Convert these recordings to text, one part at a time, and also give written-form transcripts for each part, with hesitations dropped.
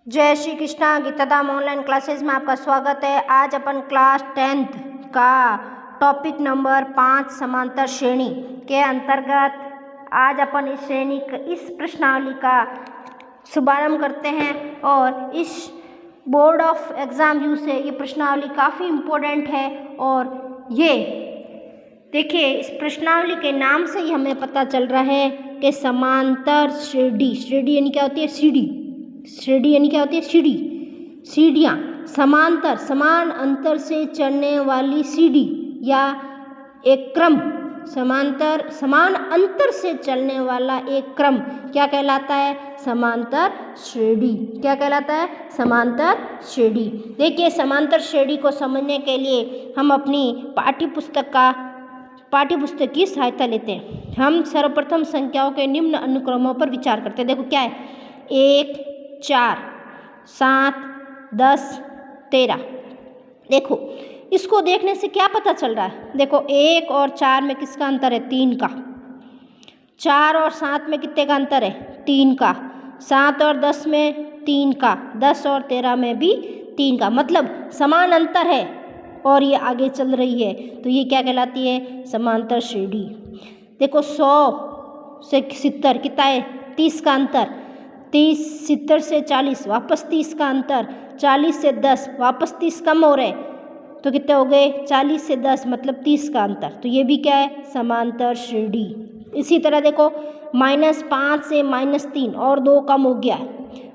जय Shri Krishna. गीताधाम online classes में आपका स्वागत है। आज अपन क्लास 10th का टॉपिक नंबर 5 समांतर श्रेणी के अंतर्गत आज अपन इस प्रश्नावली का शुभारंभ करते हैं। और इस बोर्ड ऑफ एग्ज़ाम व्यू से ये प्रश्नावली काफ़ी इम्पोर्टेंट है। और ये देखिए, इस प्रश्नावली के नाम से ही हमें पता चल रहा है कि समांतर श्रेणी यानी क्या होती है? श्रेणी यानी क्या होती है? सीढ़ियाँ समांतर समान अंतर से चढ़ने वाली सीढ़ी या एक क्रम, समांतर समान अंतर से चलने वाला एक क्रम क्या कहलाता है? समांतर श्रेणी। क्या कहलाता है? समांतर श्रेणी। देखिए, समांतर श्रेणी को समझने के लिए हम अपनी पाठ्यपुस्तक की सहायता लेते हैं। हम सर्वप्रथम संख्याओं के निम्न अनुक्रमों पर विचार करते हैं। देखो क्या है? 1, 4, 7, 10, 13। देखो, इसको देखने से क्या पता चल रहा है? देखो, 1 और 4 में किसका अंतर है? 3 का। 4 और 7 में कितने का अंतर है? 3 का। 7 और 10 में 3 का। 10 और 13 में भी 3 का। मतलब समान अंतर है और ये आगे चल रही है, तो ये क्या कहलाती है? समांतर श्रेणी। देखो, 100 से 70 कितना है? 30 का अंतर। 70 से 40 वापस 30 का अंतर। 40 से 10 वापस 30 कम हो रहे, तो कितने हो गए? 40 से 10 मतलब 30 का अंतर। तो ये भी क्या है? समांतर श्रेणी। इसी तरह देखो, -5 से -3 और 2 कम हो गया।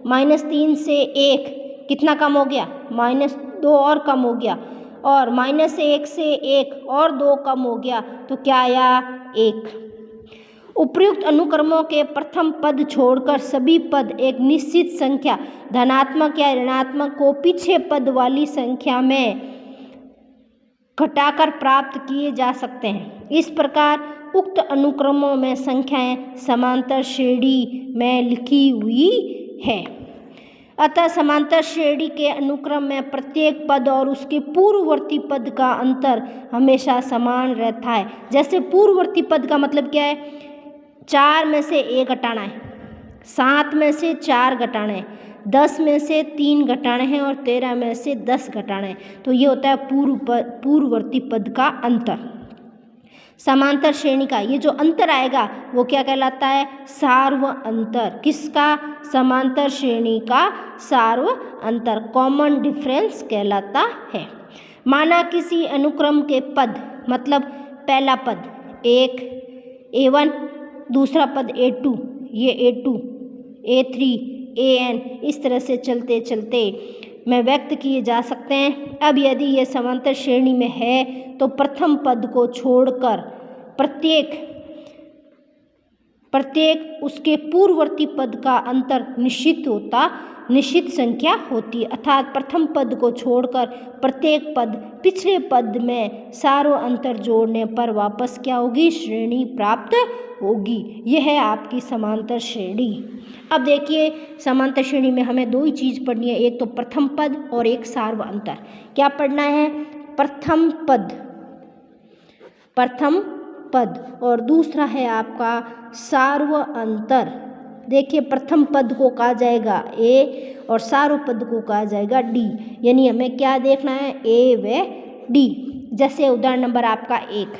-3 से 1 कितना कम हो गया? -2 और कम हो गया। और -1 से 1 और 2 कम हो गया, तो क्या आया? 1। उपर्युक्त अनुक्रमों के प्रथम पद छोड़कर सभी पद एक निश्चित संख्या धनात्मक या ऋणात्मक को पीछे पद वाली संख्या में घटाकर प्राप्त किए जा सकते हैं। इस प्रकार उक्त अनुक्रमों में संख्याएं समांतर श्रेणी में लिखी हुई है। अतः समांतर श्रेणी के अनुक्रम में प्रत्येक पद और उसके पूर्ववर्ती पद का अंतर हमेशा समान रहता है। जैसे पूर्ववर्ती पद का मतलब क्या है? 4 में से 1 घटाना है, 7 में से 4 घटाना है, 10 में से 3 घटाने हैं और 13 में से 10 घटाना है। तो ये होता है पूर्ववर्ती पद का अंतर। समांतर श्रेणी का ये जो अंतर आएगा वो क्या कहलाता है? सार्व अंतर। किसका? समांतर श्रेणी का सार्व अंतर, कॉमन डिफरेंस कहलाता है। माना किसी अनुक्रम के पद, मतलब पहला पद 1 A1, दूसरा पद A2, ये A2, A3, AN, इस तरह से चलते चलते में व्यक्त किए जा सकते हैं। अब यदि ये समांतर श्रेणी में है तो प्रथम पद को छोड़कर प्रत्येक उसके पूर्ववर्ती पद का अंतर निश्चित संख्या होती है। अर्थात प्रथम पद को छोड़कर प्रत्येक पद पिछले पद में सारो अंतर जोड़ने पर वापस क्या होगी? श्रेणी प्राप्त होगी। यह है आपकी समांतर श्रेणी। अब देखिए, समांतर श्रेणी में हमें 2 ही चीज़ पढ़नी है, एक तो प्रथम पद और एक सार्व अंतर। क्या पढ़ना है? प्रथम पद और दूसरा है आपका सार्व अंतर। देखिए, प्रथम पद को कहा जाएगा A और सार्व पद को कहा जाएगा D। यानी हमें क्या देखना है? A व D। जैसे उदाहरण नंबर आपका 1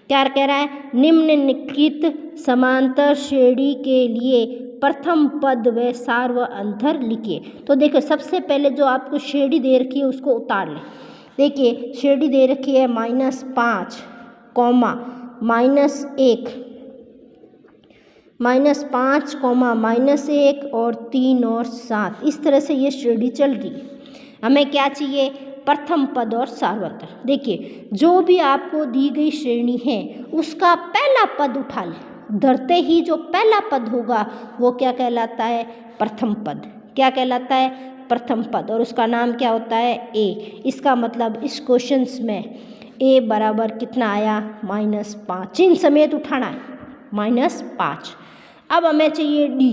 क्या कह रहा है? निम्नलिखित समांतर श्रेणी के लिए प्रथम पद व सार्व अंतर लिखिए। तो देखो, सबसे पहले जो आपको श्रेणी दे रखी है उसको उतार लें। देखिए, श्रेणी दे रखी है -5, -1, -5, -1 और 3 और 7। इस तरह से ये श्रेणी चल रही है। हमें क्या चाहिए? प्रथम पद और सार्व अंतर। देखिए, जो भी आपको दी गई श्रेणी है उसका पहला पद उठा लें। धरते ही जो पहला पद होगा वो क्या कहलाता है? प्रथम पद। क्या कहलाता है? प्रथम पद। और उसका नाम क्या होता है? A। इसका मतलब इस क्वेश्चंस में A बराबर कितना आया? -5। चिन्ह समेत उठाना है, -5। अब हमें चाहिए D।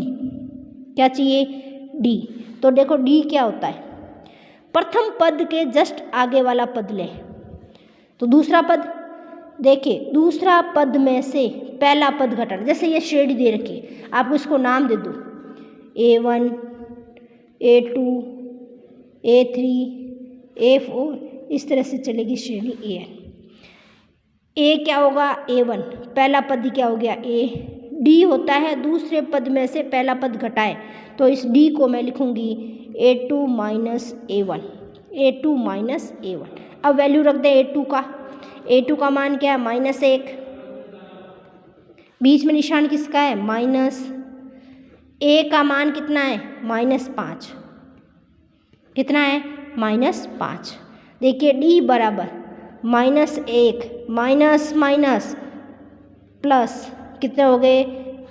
क्या चाहिए? D। तो देखो, D क्या होता है? प्रथम पद के जस्ट आगे वाला पद लें। तो दूसरा पद, देखिए, दूसरा पद में से पहला पद घटाना। जैसे ये श्रेणी दे रखी है, आप उसको नाम दे दो A1, A2, A3, A4, इस तरह से चलेगी श्रेणी AN। ए क्या होगा A1, पहला पद ही क्या हो गया A। डी होता है दूसरे पद में से पहला पद घटाए, तो इस डी को मैं लिखूंगी A2 minus A1, A2 minus A1। अब वैल्यू रख दें A2 का, A2 का मान क्या है -1, बीच में निशान किसका है माइनस, ए का मान कितना है -5, कितना है -5। देखिए डी बराबर -1 माइनस माइनस प्लस कितने हो गए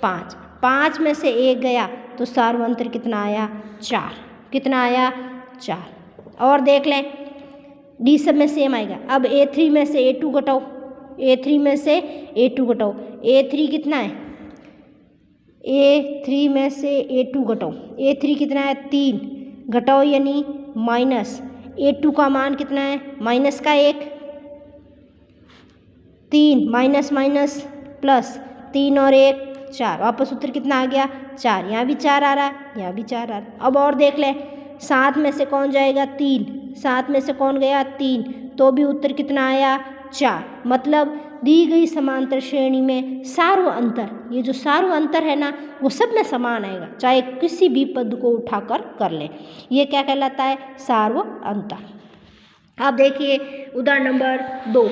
5, 5 में से 1 गया तो सार्वंतर कितना आया 4, कितना आया 4। और देख लें डी सब में सेम आएगा। अब A3 में से A2 घटाओ, A3 में से A2 घटाओ, A3 कितना है A3 में से A2 घटाओ, A3 कितना है 3, घटाओ यानी माइनस, A2 का मान कितना है माइनस का 1, 3 माइनस माइनस प्लस 3 और 1 4, वापस उत्तर कितना आ गया 4, यहाँ भी 4 आ रहा है, यहाँ भी 4 आ रहा है। अब और देख लें 7 में से कौन जाएगा 3, 7 में से कौन गया 3, तो भी उत्तर कितना आया 4। मतलब दी गई समांतर श्रेणी में सार्व अंतर, ये जो सार्व अंतर है ना वो सब में समान आएगा, चाहे किसी भी पद को उठाकर कर लें, ये क्या कहलाता है सार्व अंतर। अब देखिए उदाहरण नंबर 2,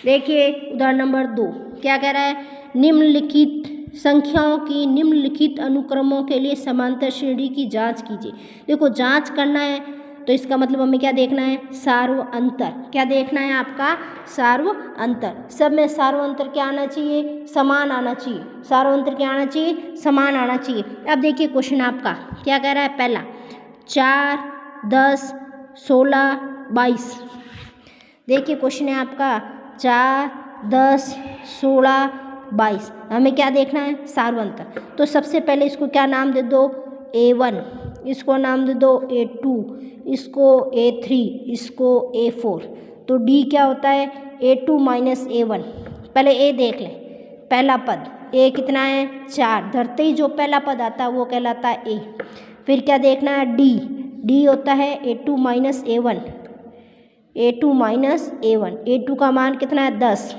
देखिए उदाहरण नंबर 2 क्या कह रहा है, निम्नलिखित संख्याओं की निम्नलिखित अनुक्रमों के लिए समांतर श्रेणी की जांच कीजिए। देखो जांच करना है तो इसका मतलब हमें क्या देखना है सार्व अंतर, क्या देखना है आपका सार्व अंतर। सब में सार्व अंतर क्या आना चाहिए समान आना चाहिए, सार्व अंतर क्या आना चाहिए समान आना चाहिए। अब देखिए क्वेश्चन आपका क्या कह रहा है, पहला 4, 10, 16, 22। देखिए क्वेश्चन है आपका 4, 10, 16, 22, हमें क्या देखना है सार्व अंतर। तो सबसे पहले इसको क्या नाम दे दो A1, इसको नाम दे दो A2, इसको A3, इसको A4। तो D क्या होता है A2 माइनस A1। पहले A देख लें, पहला पद A कितना है 4, धरते ही जो पहला पद आता है वो कहलाता है A। फिर क्या देखना है D होता है A2 minus A1, A2 minus A1, A2 का मान कितना है 10,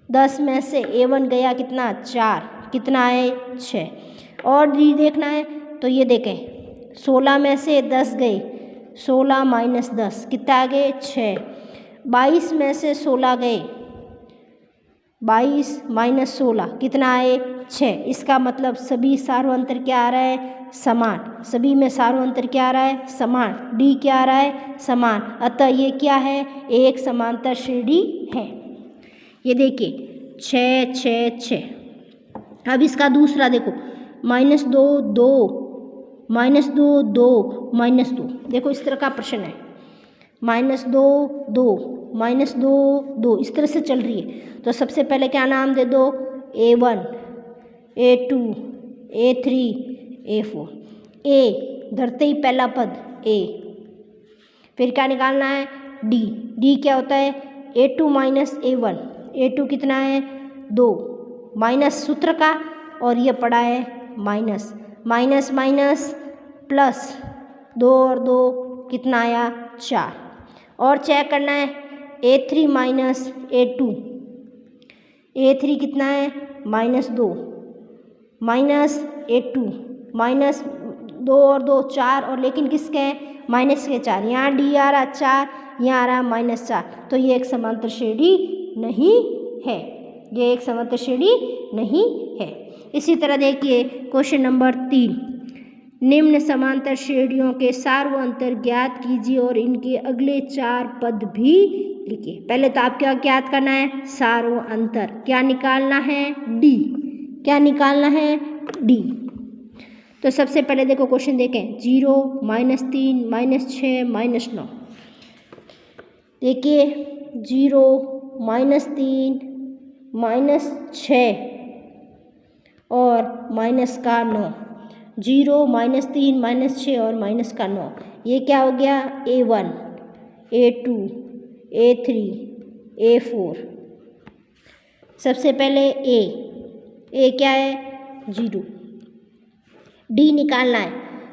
10 में से A1 गया कितना 4, कितना है 6। और D देखना है तो ये देखें 16 में से 10 गए, 16 माइनस 10 कितना आ गए 6, 22 में से 16 गए, 22 माइनस 16 कितना आए 6। इसका मतलब सभी सार्व अंतर क्या आ रहा है समान, सभी में सार्व अंतर क्या आ रहा है समान, D क्या आ रहा है समान, अतः ये क्या है एक समांतर श्रेणी है। ये देखिए 6, 6, 6। अब इसका दूसरा देखो -2, 2, -2, 2, -2। देखो इस तरह का प्रश्न है -2, 2, -2, 2 इस तरह से चल रही है। तो सबसे पहले क्या नाम दे दो A1, A2, A3, A4। A धरते ही पहला पद A, फिर क्या निकालना है D क्या होता है A2 माइनस A1, A2 कितना है 2, माइनस सूत्र का और ये पड़ा है माइनस, माइनस माइनस प्लस 2 और 2 कितना आया 4। और चेक करना है A3 माइनस A2, A3 कितना है -2, माइनस A2 माइनस 2 और 2 4, और लेकिन किसके हैं माइनस के 4, यहाँ D आ रहा 4, यहाँ आ रहा -4। तो ये एक समांतर श्रेणी नहीं है, ये एक समांतर श्रेणी नहीं है। इसी तरह देखिए क्वेश्चन नंबर 3, निम्न समांतर श्रेणियों के सार्व अंतर ज्ञात कीजिए और इनके अगले 4 पद भी लिखिए। पहले तो आप क्या ज्ञात करना है सार्व अंतर, क्या निकालना है D, क्या निकालना है D। तो सबसे पहले देखो क्वेश्चन देखें 0, -3, -6, -9। देखिए 0, -3, -6 और -9, 0, -3, -6 और -9, ये क्या हो गया A1, A2, A3, A4। सबसे पहले A क्या है 0, D निकालना है।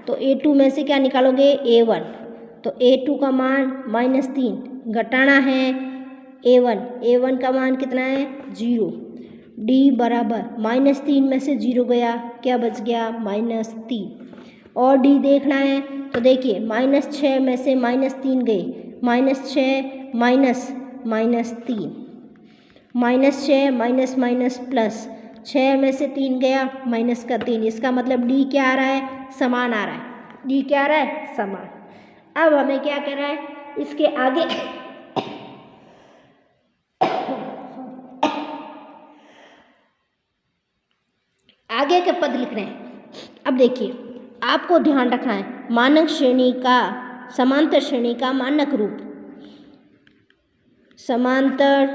तो A2 में से क्या निकालोगे A1, तो A2 का मान -3 घटाना है A1 का मान कितना है 0। D बराबर -3 में से 0 गया, क्या बच गया -3। और D देखना है तो देखिए -6 में से -3 गए, -6 -3, -6 माइनस प्लस 6 में से 3 गया माइनस का 3, इसका मतलब D क्या आ रहा है समान आ रहा है। D क्या आ रहा है समान। अब हमें क्या करना है इसके आगे आगे के पद लिखने हैं। अब देखिए आपको ध्यान रखना है मानक श्रेणी का समांतर श्रेणी का मानक रूप, समांतर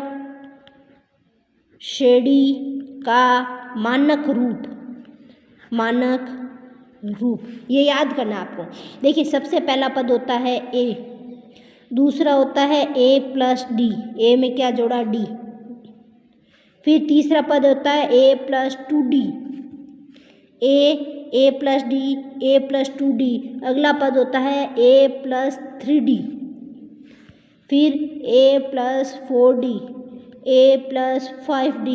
श्रेणी का मानक रूप ये याद करना है आपको। देखिए सबसे पहला पद होता है A, दूसरा होता है A प्लस डी, A में क्या जोड़ा D, फिर तीसरा पद होता है A plus 2D, A plus D, A plus 2D, अगला पद होता है A प्लस 3D, फिर A plus 4D, A plus 5D,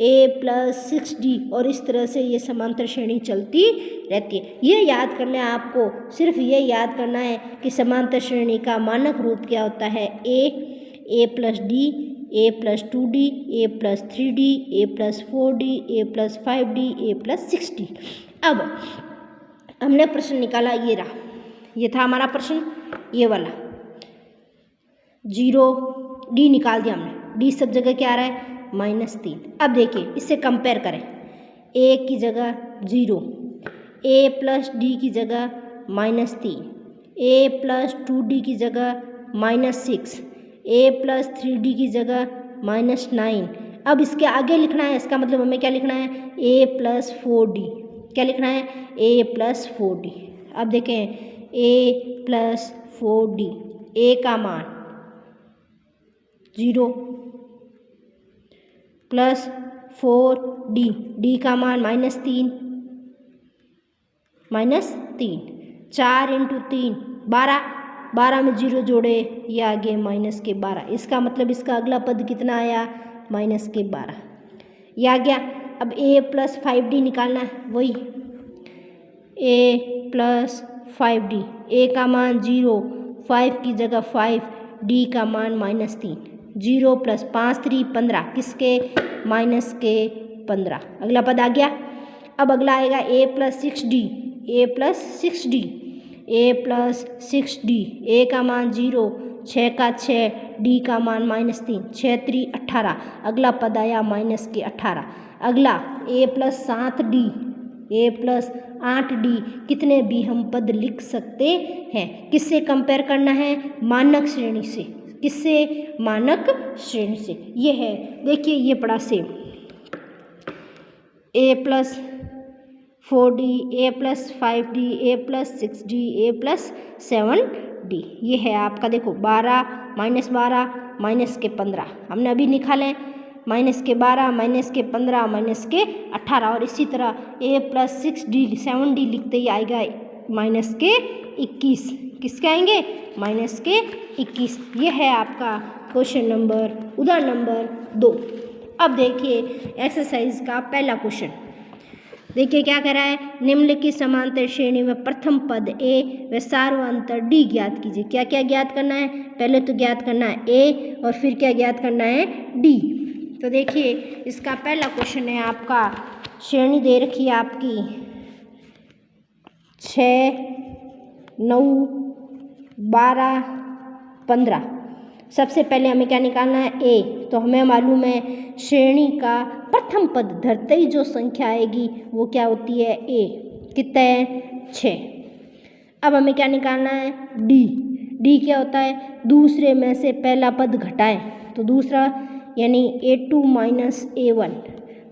A plus 6D, और इस तरह से ये समांतर श्रेणी चलती रहती है। ये याद करना है आपको, सिर्फ ये याद करना है कि समांतर श्रेणी का मानक रूप क्या होता है A plus D, A plus 2D, A plus 3D, A plus 4D, A plus 5D, A plus 6D। अब हमने प्रश्न निकाला, ये रहा, ये था हमारा प्रश्न, ये वाला 0D निकाल दिया हमने, D सब जगह क्या आ रहा है -3। अब देखिए इससे कंपेयर करें, A की जगह 0, A प्लस D की जगह -3, A प्लस 2D की जगह -6, A प्लस 3D की जगह -9। अब इसके आगे लिखना है, इसका मतलब हमें क्या लिखना है A प्लस 4D, क्या लिखना है A प्लस 4D। अब देखें A प्लस 4D, A का मान 0 प्लस 4D, D का मान -3, 4 इंटू 3 12, 12 में 0 जोड़े ये आ गए -12, इसका मतलब इसका अगला पद कितना आया -12, ये आ गया। अब A प्लस 5D निकालना है, वही A प्लस 5D, A का मान 0, 5 की जगह 5, D का मान -3, 0 प्लस 5 3 15, किसके -15, अगला पद आ गया। अब अगला आएगा A plus 6D, A plus 6D, A plus 6D, A का मान 0, 6 का 6, D का मान -3, 6 3 18, अगला पद आया -18। अगला A plus 7D, A plus 8D, कितने भी हम पद लिख सकते हैं। किससे कंपेयर करना है मानक श्रेणी से, किससे मानक श्रेणी से, ये है देखिए ये पड़ा same A plus 4D, A plus 5D, A plus 6D, A plus 7D, ये है आपका देखो 12 माइनस के 15 हमने अभी निकाले, -12 -15 -18, और इसी तरह A प्लस 6D 7D लिखते ही आएगा -21, किसके आएंगे -21। ये है आपका क्वेश्चन नंबर उदाहरण नंबर 2। अब देखिए एक्सरसाइज का पहला क्वेश्चन, देखिए क्या कह रहा है, निम्नलिखित समांतर श्रेणी में प्रथम पद A व सार्वंतर D ज्ञात कीजिए। क्या क्या ज्ञात करना है, पहले तो ज्ञात करना है A और फिर क्या ज्ञात करना है D। तो देखिए इसका पहला क्वेश्चन है आपका, श्रेणी दे रखी है आपकी 6 9 12 15। सबसे पहले हमें क्या निकालना है A, तो हमें मालूम है श्रेणी का प्रथम पद धरते ही जो संख्या आएगी वो क्या होती है A, कितना है 6। अब हमें क्या निकालना है D क्या होता है, दूसरे में से पहला पद घटाएं, तो दूसरा यानी A2 माइनस A1,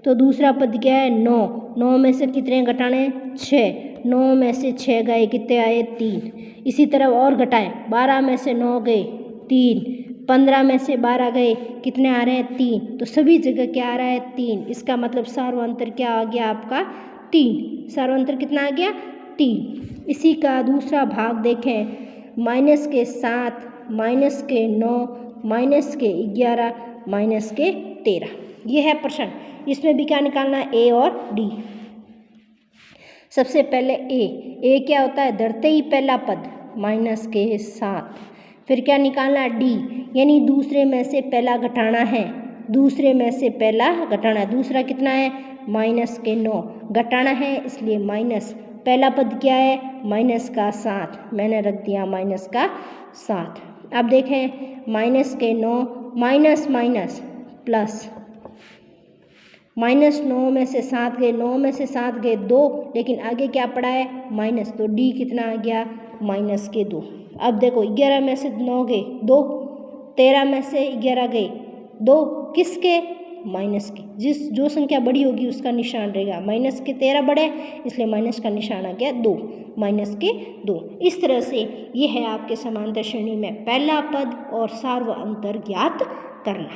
तो दूसरा पद क्या है 9, 9 में से कितने घटाने 6, 9 में से 6 गए, कितने आए 3। इसी तरह और घटाएं, 12 में से 9 गए 3, 15 में से 12 गए, कितने आ रहे हैं 3, तो सभी जगह क्या आ रहा है 3। इसका मतलब सार्वंतर क्या आ गया आपका 3, सार्वंतर कितना आ गया 3। इसी का दूसरा भाग देखें, माइनस के 7, माइनस के 9, माइनस के 11, माइनस के 13। ये है प्रश्न। इसमें भी क्या निकालना है, ए और डी। सबसे पहले ए क्या होता है, धरते ही पहला पद माइनस के 7। फिर क्या निकालना है, डी, यानी दूसरे में से पहला घटाना है, दूसरे में से पहला घटाना है। दूसरा कितना है, माइनस के 9 घटाना है, इसलिए माइनस। पहला पद क्या है, माइनस का 7, मैंने रख दिया माइनस का 7। अब देखें, माइनस के 9 माइनस माइनस प्लस, माइनस 9 में से 7 गए, 9 में से 7 गए 2, लेकिन आगे क्या पड़ा है, माइनस, तो डी कितना आ गया, माइनस के 2। अब देखो 11 में से 9 गए 2, 13 में से 11 गए 2, किसके, माइनस के। जो संख्या बड़ी होगी उसका निशान रहेगा। माइनस के 13 बड़े, इसलिए माइनस का निशान आ गया 2, माइनस के 2। इस तरह से ये है आपके समांतर श्रेणी में पहला पद और सार्व अंतर ज्ञात करना।